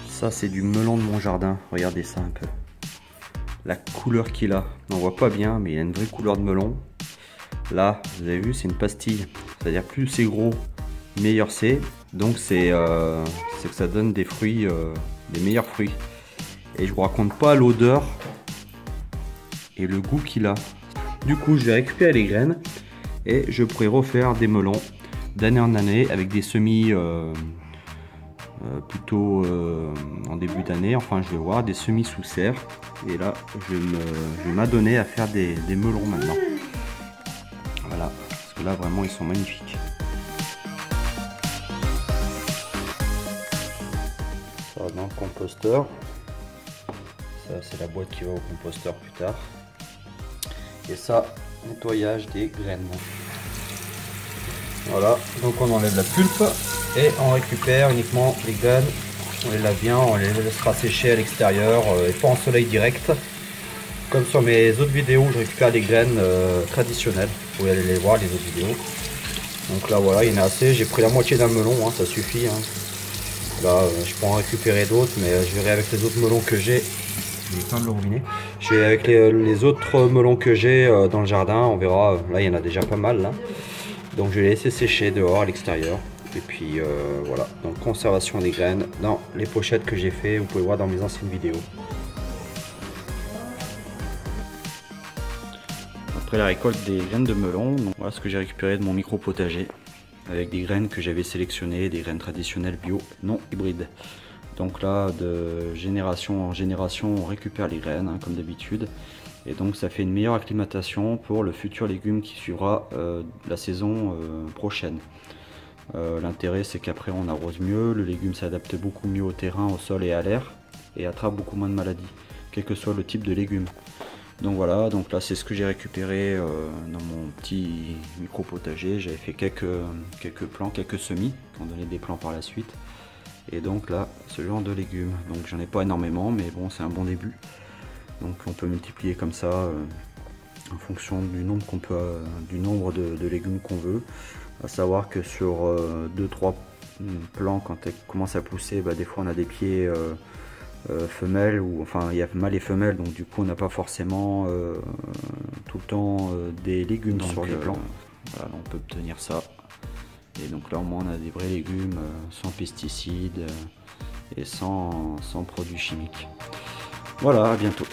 Ça c'est du melon de mon jardin, regardez ça un peu. La couleur qu'il a, on voit pas bien mais il a une vraie couleur de melon. Là, vous avez vu, c'est une pastille, c'est-à-dire plus c'est gros, meilleur c'est. Donc c'est que ça donne des fruits, des meilleurs fruits. Et je vous raconte pas l'odeur et le goût qu'il a. Du coup, je vais récupérer les graines et je pourrai refaire des melons d'année en année avec des semis plutôt en début d'année. Enfin, je vais voir des semis sous serre. Et là, je vais m'adonner à faire des melons maintenant. Voilà, parce que là, vraiment, ils sont magnifiques. Ça va dans le composteur. Ça, c'est la boîte qui va au composteur plus tard. Et ça, nettoyage des graines. Voilà, donc on enlève la pulpe et on récupère uniquement les graines. On les lave bien, on les laissera sécher à l'extérieur et pas en soleil direct. Comme sur mes autres vidéos, je récupère des graines traditionnelles. Vous pouvez aller les voir, les autres vidéos. Donc là, voilà, il y en a assez. J'ai pris la moitié d'un melon, hein, ça suffit. Hein. Là, je peux en récupérer d'autres, mais je verrai avec les autres melons que j'ai. Je vais avec les autres melons que j'ai dans le jardin, on verra. Là, il y en a déjà pas mal. Là. Donc, je vais les laisser sécher dehors à l'extérieur. Et puis voilà, donc conservation des graines dans les pochettes que j'ai fait, vous pouvez voir dans mes anciennes vidéos. Après la récolte des graines de melon, donc voilà ce que j'ai récupéré de mon micro potager avec des graines que j'avais sélectionnées, des graines traditionnelles bio, non hybrides. Donc là, de génération en génération, on récupère les graines hein, comme d'habitude. Et donc ça fait une meilleure acclimatation pour le futur légume qui suivra la saison prochaine. L'intérêt c'est qu'après on arrose mieux, le légume s'adapte beaucoup mieux au terrain, au sol et à l'air et attrape beaucoup moins de maladies, quel que soit le type de légume. Donc voilà, donc là c'est ce que j'ai récupéré dans mon petit micro potager. J'avais fait quelques plants, quelques semis qui ont donné des plants par la suite. Et donc là, ce genre de légumes. Donc j'en ai pas énormément, mais bon c'est un bon début. Donc on peut multiplier comme ça en fonction du nombre de légumes qu'on veut. À savoir que sur 2-3 plants, quand elles commencent à pousser, bah, des fois on a des pieds femelles, ou enfin il y a mâles et femelles, donc du coup on n'a pas forcément tout le temps des légumes donc, sur les plants. Voilà, on peut obtenir ça. Et donc là au moins on a des vrais légumes sans pesticides et sans produits chimiques. Voilà, à bientôt.